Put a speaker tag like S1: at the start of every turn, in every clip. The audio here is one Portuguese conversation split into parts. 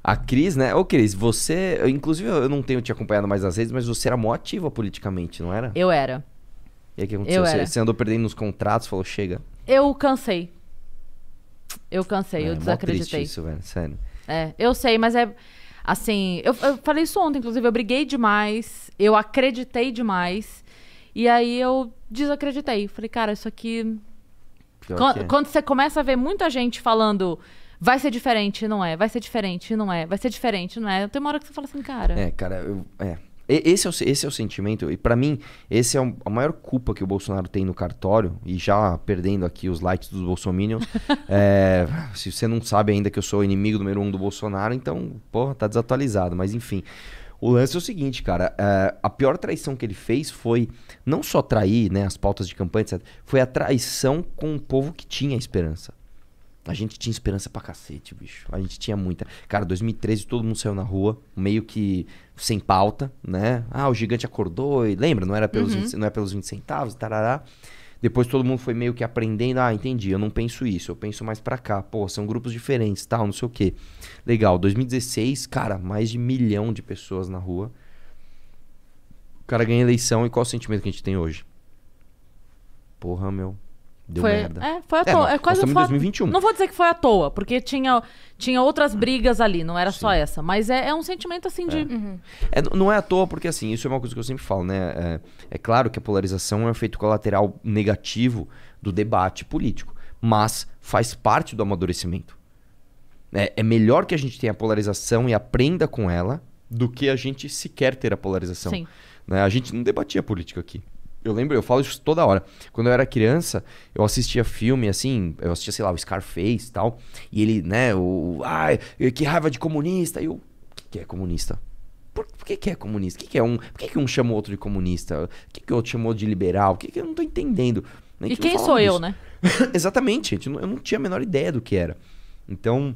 S1: A Cris, né? Ô, Cris, você... Inclusive, eu não tenho te acompanhado mais nas redes, mas você era mó ativa politicamente, não era?
S2: Eu era.
S1: E aí, o que aconteceu? Você andou perdendo nos contratos, falou, chega.
S2: Eu cansei. Eu desacreditei.
S1: Mó triste isso, velho, sério.
S2: Eu sei, mas assim, eu falei isso ontem, inclusive, eu briguei demais, eu acreditei demais, e aí eu desacreditei. Falei, cara, isso aqui... Quando você começa a ver muita gente falando, vai ser diferente, não é, vai ser diferente, não é, vai ser diferente, não é, tem uma hora que você fala assim, cara...
S1: Cara, esse é o sentimento, e pra mim, esse é a maior culpa que o Bolsonaro tem no cartório, e já perdendo aqui os likes dos bolsominions, se você não sabe ainda que eu sou o inimigo número 1 do Bolsonaro, então, porra, tá desatualizado, mas enfim. O lance é o seguinte, cara, a pior traição que ele fez foi não só trair, né, as pautas de campanha, etc., foi a traição com um povo que tinha esperança. A gente tinha esperança pra cacete, bicho. A gente tinha muita. Cara, 2013 todo mundo saiu na rua, meio que sem pauta, né? O gigante acordou e lembra, não era pelos 20 centavos, tarará. Depois todo mundo foi meio que aprendendo, entendi, eu não penso isso, eu penso mais pra cá. Pô, são grupos diferentes, tal, não sei o quê. Legal, 2016, cara, mais de 1 milhão de pessoas na rua. O cara ganha eleição e qual o sentimento que a gente tem hoje? Porra, meu... Deu merda.
S2: Foi à toa.
S1: Nós estamos em 2021.
S2: Não vou dizer que foi à toa, porque tinha outras brigas ali, não era só essa. Mas é um sentimento assim de...
S1: Não é à toa, porque assim, isso é uma coisa que eu sempre falo, né? É claro que a polarização é um efeito colateral negativo do debate político, mas faz parte do amadurecimento. É melhor que a gente tenha a polarização e aprenda com ela do que a gente sequer ter a polarização.
S2: Sim.
S1: Né? A gente não debatia política aqui. Eu lembro, eu falo isso toda hora. Quando eu era criança, eu assistia filme, assim, eu assistia, sei lá, o Scarface e tal. E ele, né, que raiva de comunista. E eu, o que é comunista? Por que é comunista? Por que um chamou outro de comunista? O que o outro chamou de liberal? Eu não tô entendendo.
S2: E quem sou eu, né?
S1: Exatamente, gente. Eu não tinha a menor ideia do que era. Então...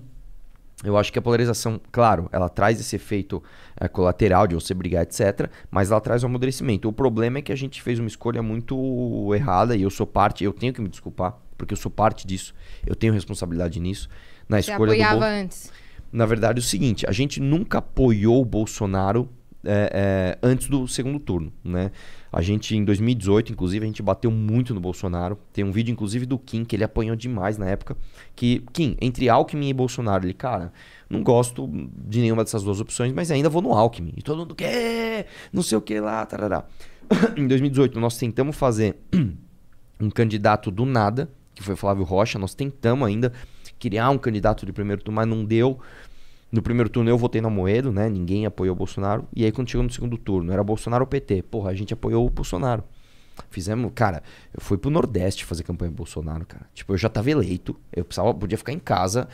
S1: Eu acho que a polarização, claro, ela traz esse efeito colateral de você brigar, etc. Mas ela traz um amadurecimento. O problema é que a gente fez uma escolha muito errada e eu sou parte, eu tenho que me desculpar, porque eu sou parte disso. Eu tenho responsabilidade nisso.
S3: Você apoiava antes?
S1: Na verdade, é o seguinte, a gente nunca apoiou o Bolsonaro antes do segundo turno, né? A gente, em 2018, inclusive, a gente bateu muito no Bolsonaro. Tem um vídeo, inclusive, do Kim, que ele apanhou demais na época. Que, Kim, entre Alckmin e Bolsonaro, ele, cara, não gosto de nenhuma dessas duas opções, mas ainda vou no Alckmin. E todo mundo quer, não sei o que lá, tarará. Em 2018, nós tentamos fazer um candidato do nada, que foi Flávio Rocha. Nós tentamos ainda criar um candidato de primeiro turno, mas não deu. No primeiro turno eu votei no Amoedo, né? Ninguém apoiou o Bolsonaro. E aí quando chegou no segundo turno, era Bolsonaro ou PT. Porra, a gente apoiou o Bolsonaro. Fizemos, cara, eu fui pro Nordeste fazer campanha do Bolsonaro, cara. Tipo, eu já tava eleito, podia ficar em casa,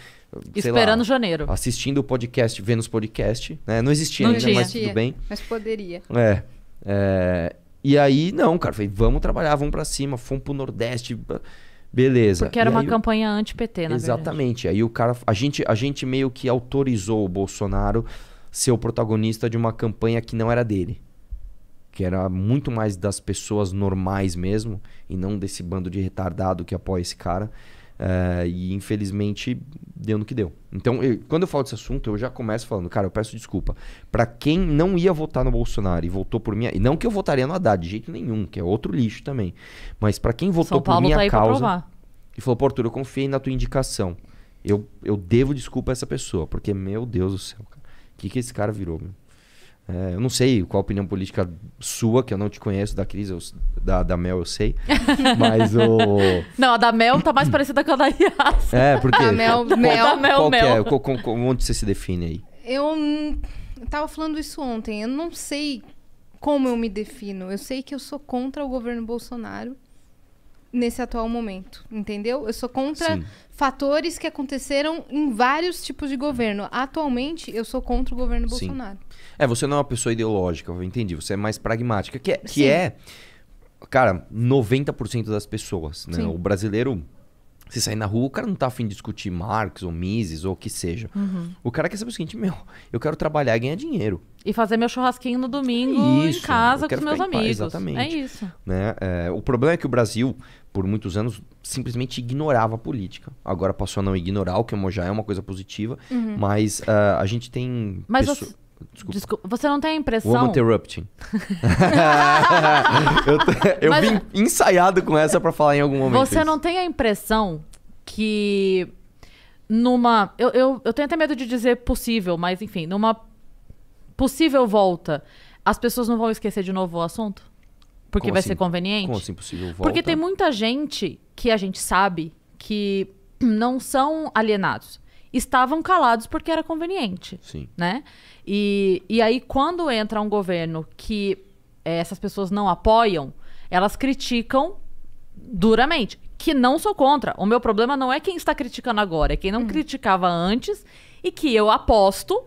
S2: esperando janeiro.
S1: Assistindo o podcast, vendo os podcasts, né? Não existia ainda, mas tudo bem.
S3: Mas poderia.
S1: E aí, não, cara, falei, vamos trabalhar, vamos pra cima, fomos pro Nordeste... Beleza.
S2: Porque era uma campanha anti-PT, na
S1: exatamente.
S2: verdade.
S1: Aí o cara... A gente meio que autorizou o Bolsonaro ser o protagonista de uma campanha que não era dele. Que era muito mais das pessoas normais mesmo, e não desse bando de retardado que apoia esse cara. E infelizmente deu no que deu. Então, quando eu falo desse assunto, eu já começo falando, cara, eu peço desculpa pra quem não ia votar no Bolsonaro e votou por minha... E não que eu votaria no Haddad, de jeito nenhum, que é outro lixo também. Mas pra quem votou por minha causa e falou, pô, Arthur, eu confiei na tua indicação. Eu devo desculpa a essa pessoa, porque, meu Deus do céu, cara, o que esse cara virou, meu? Eu não sei qual a opinião política sua, que eu não te conheço, da Cris, da Mel eu sei, mas o...
S2: Não, a da Mel tá mais parecida com a da Yas.
S1: Porque...
S3: A Mel.
S1: Qual que é? Onde você se define aí?
S3: Eu tava falando isso ontem, eu não sei como eu me defino. Eu sei que eu sou contra o governo Bolsonaro nesse atual momento, entendeu? Eu sou contra fatores que aconteceram em vários tipos de governo. Atualmente, eu sou contra o governo Bolsonaro.
S1: Você não é uma pessoa ideológica, eu entendi. Você é mais pragmática, cara, 90% das pessoas, né? O brasileiro, se sair na rua, o cara não tá afim de discutir Marx ou Mises ou o que seja. O cara quer saber o seguinte, eu quero trabalhar e ganhar dinheiro.
S2: e fazer meu churrasquinho no domingo
S1: Isso,
S2: em casa
S1: eu
S2: com
S1: quero
S2: os meus
S1: ficar em paz,
S2: amigos.
S1: exatamente.
S2: É isso.
S1: Né? O problema é que o Brasil, por muitos anos, simplesmente ignorava a política. Agora passou a não ignorar, o que já é uma coisa positiva, mas a gente tem...
S2: Mas
S1: pessoa-
S2: Desculpa, você não tem a impressão...
S1: Woman interrupting. eu
S2: Mas-
S1: vim ensaiado com essa pra falar em algum momento.
S2: Você não tem a impressão que numa... Eu tenho até medo de dizer possível, mas enfim, numa possível volta, as pessoas não vão esquecer de novo o assunto? Porque
S1: Como
S2: vai
S1: assim?
S2: ser conveniente?
S1: Como assim possível volta?
S2: Porque tem muita gente que a gente sabe que não são alienados. Estavam calados porque era conveniente,
S1: Sim.
S2: né? E aí, quando entra um governo que essas pessoas não apoiam, elas criticam duramente. Que não sou contra. O meu problema não é quem está criticando agora, é quem não criticava antes e que eu aposto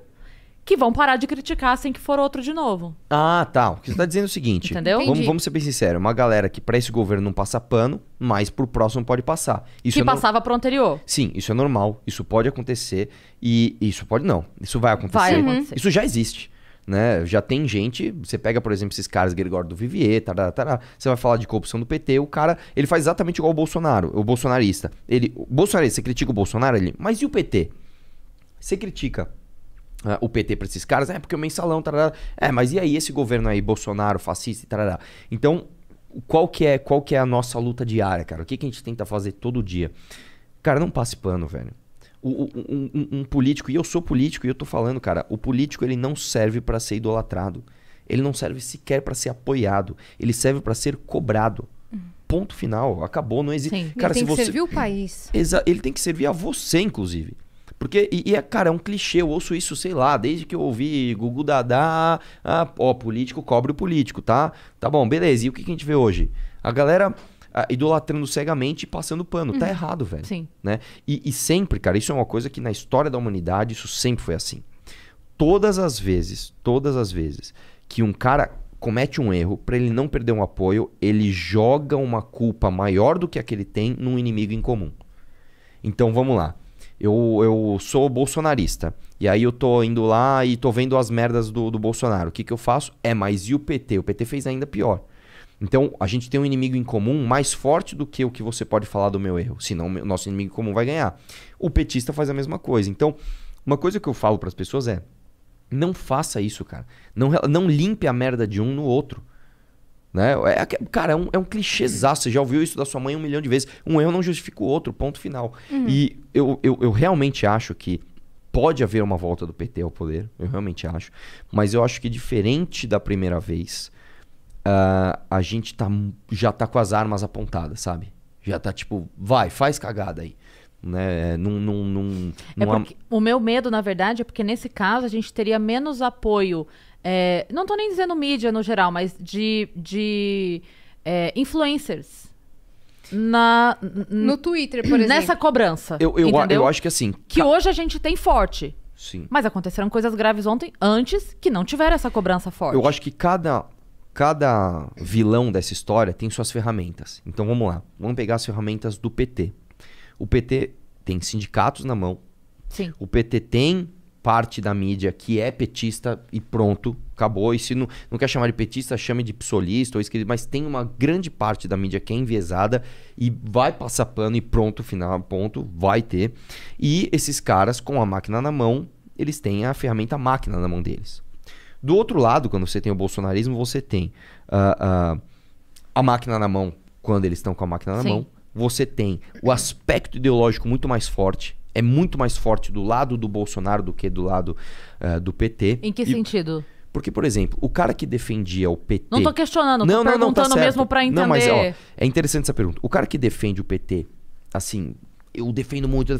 S2: que vão parar de criticar assim que for outro de novo.
S1: Ah, tá. O que você tá dizendo é o seguinte.
S2: Entendeu?
S3: Entendi.
S1: Vamos ser bem sinceros. Uma galera que pra esse governo não passa pano, mas pro próximo pode passar. Isso
S2: Que
S1: é no-
S2: passava pro anterior.
S1: Sim, isso é normal. Isso pode acontecer. E isso pode não. Isso vai acontecer.
S2: Vai acontecer.
S1: Isso já existe. Né? Já tem gente, você pega, por exemplo, esses caras, Gregório do Vivier, você vai falar de corrupção do PT, o cara, ele faz exatamente igual o Bolsonaro, o bolsonarista. O bolsonarista, você critica o Bolsonaro, mas e o PT? Você critica o PT pra esses caras, porque o mensalão, mas e aí esse governo aí, Bolsonaro, fascista e Então, qual que é a nossa luta diária, cara? O que a gente tenta fazer todo dia? Cara, não passe pano, velho. Um político, e eu sou político, e eu tô falando, cara, o político ele não serve pra ser idolatrado. Ele não serve sequer pra ser apoiado. Ele serve pra ser cobrado. Ponto final. Acabou, não existe.
S2: Sim.
S1: Cara,
S3: Ele tem
S1: se
S3: que
S1: você...
S3: servir o país.
S1: Ele tem que servir a você, inclusive. Porque, cara, é um clichê. Eu ouço isso, sei lá, desde que eu ouvi Gugu Dadá. Político cobre o político, tá? Tá bom, beleza. E o que a gente vê hoje? A galera idolatrando cegamente e passando pano. Tá errado, velho.
S2: Sim.
S1: Né? E sempre, cara, isso é uma coisa que na história da humanidade, isso sempre foi assim. Todas as vezes que um cara comete um erro, pra ele não perder um apoio, ele joga uma culpa maior do que a que ele tem num inimigo em comum. Então, vamos lá. Eu sou bolsonarista. E aí eu tô indo lá e tô vendo as merdas do Bolsonaro. O que eu faço? Mas e o PT? O PT fez ainda pior. Então, a gente tem um inimigo em comum mais forte do que o que você pode falar do meu erro. Senão, o nosso inimigo em comum vai ganhar. O petista faz a mesma coisa. Então, uma coisa que eu falo pras pessoas é: não faça isso, cara. Não limpe a merda de um no outro. Né? Cara, é um clichêzaço. Você já ouviu isso da sua mãe 1 milhão de vezes. Um erro não justifica o outro, ponto final. E eu realmente acho que pode haver uma volta do PT ao poder. Eu realmente acho. Mas eu acho que diferente da primeira vez, a gente já tá com as armas apontadas, sabe? Já tá tipo, faz cagada aí. Né?
S2: Porque o meu medo, na verdade, é porque nesse caso a gente teria menos apoio. Não tô nem dizendo mídia no geral, mas de influencers
S3: No Twitter, por exemplo.
S2: nessa cobrança.
S1: Eu
S2: entendeu?
S1: acho que assim.
S2: Que hoje a gente tem forte.
S1: Sim.
S2: Mas aconteceram coisas graves antes que não tiveram essa cobrança forte.
S1: Eu acho que cada vilão dessa história tem suas ferramentas. Então vamos lá. Vamos pegar as ferramentas do PT. O PT tem sindicatos na mão.
S2: Sim.
S1: O PT tem parte da mídia que é petista e pronto, acabou. E se não quer chamar de petista, chame de psolista ou esquerda, mas tem uma grande parte da mídia que é enviesada e vai passar pano e pronto, final, ponto, vai ter. E esses caras, com a máquina na mão, eles têm a ferramenta máquina na mão deles. Do outro lado, quando você tem o bolsonarismo, você tem a máquina na mão quando eles estão com a máquina na
S2: Sim.
S1: mão. Você tem o aspecto ideológico muito mais forte. É muito mais forte do lado do Bolsonaro do que do lado do PT.
S2: Em que sentido?
S1: Porque, por exemplo, o cara que defendia o PT...
S2: Não tô questionando, tô
S1: tá
S2: perguntando
S1: certo.
S2: mesmo pra entender.
S1: Não, mas ó, é interessante essa pergunta. O cara que defende o PT, assim, eu defendo muito,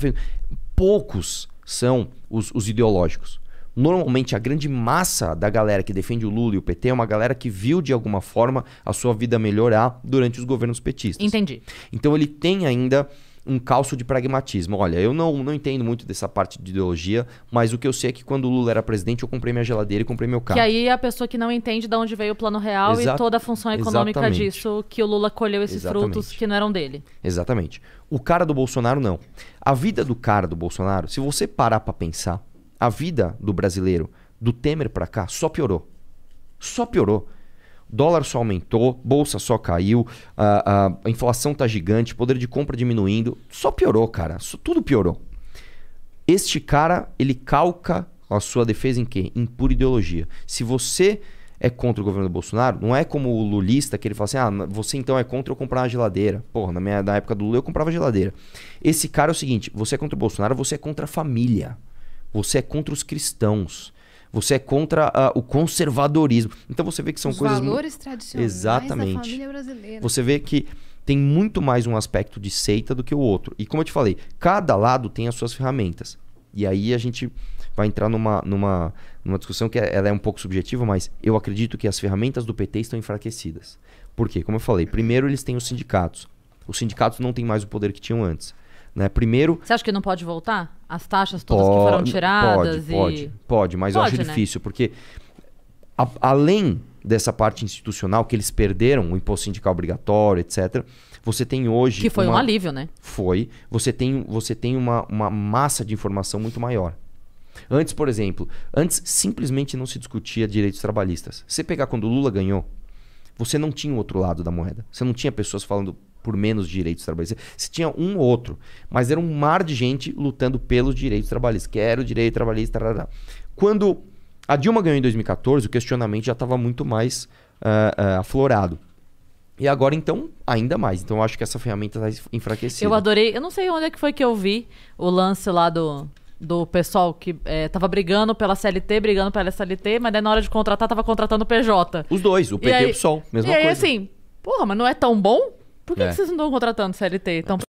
S1: poucos são os ideológicos. Normalmente, a grande massa da galera que defende o Lula e o PT é uma galera que viu, de alguma forma, a sua vida melhorar durante os governos petistas.
S2: Entendi.
S1: Então, ele tem ainda um calço de pragmatismo. Olha, eu não entendo muito dessa parte de ideologia, mas o que eu sei é que quando o Lula era presidente, eu comprei minha geladeira e comprei meu carro.
S2: Que aí é a pessoa que não entende de onde veio o plano real e toda a função econômica
S1: Exatamente.
S2: disso, que o Lula colheu esses frutos que não eram dele.
S1: Exatamente. O cara do Bolsonaro, não. A vida do cara do Bolsonaro, se você parar pra pensar, a vida do brasileiro Do Temer pra cá, só piorou. Só piorou. Dólar só aumentou, bolsa só caiu, a inflação tá gigante, poder de compra diminuindo. Só piorou, cara. Tudo piorou. Este cara, ele calca a sua defesa em quê? Em pura ideologia. Se você é contra o governo do Bolsonaro, não é como o lulista que ele fala assim, você então é contra eu comprar uma geladeira. Porra, na época do Lula eu comprava geladeira. Esse cara é o seguinte, você é contra o Bolsonaro, você é contra a família. Você é contra os cristãos. Você é contra o conservadorismo. Então você vê que são coisas...
S3: Os valores tradicionais
S1: Exatamente.
S3: da família brasileira.
S1: Você vê que tem muito mais um aspecto de seita do que o outro. E como eu te falei, cada lado tem as suas ferramentas. E aí a gente vai entrar numa discussão que ela é um pouco subjetiva, mas eu acredito que as ferramentas do PT estão enfraquecidas. Por quê? Como eu falei, primeiro eles têm os sindicatos. Os sindicatos não têm mais o poder que tinham antes. Né? Primeiro...
S2: Você acha que não pode voltar? As taxas todas que foram tiradas?
S1: Pode, mas eu acho difícil, porque além dessa parte institucional que eles perderam, o imposto sindical obrigatório, etc., você tem hoje...
S2: Que foi um alívio, né?
S1: Foi. Você tem uma massa de informação muito maior. Antes, por exemplo, simplesmente não se discutia direitos trabalhistas. Você pegar quando o Lula ganhou, você não tinha o outro lado da moeda. Você não tinha pessoas falando por menos direitos trabalhistas. Você tinha um ou outro, mas era um mar de gente lutando pelos direitos trabalhistas. Quero direito trabalhista. Tarará. Quando a Dilma ganhou em 2014, o questionamento já estava muito mais aflorado. E agora, então, ainda mais. Então, eu acho que essa ferramenta está enfraquecida.
S2: Eu adorei. Eu não sei onde é que foi que eu vi o lance lá do pessoal que tava brigando pela CLT, brigando pela SLT, mas daí na hora de contratar, tava contratando o PJ.
S1: Os dois, o PT e o PSOL, mesma coisa.
S2: E aí, assim, porra, mas não é tão bom? Por que vocês não estão contratando CLT?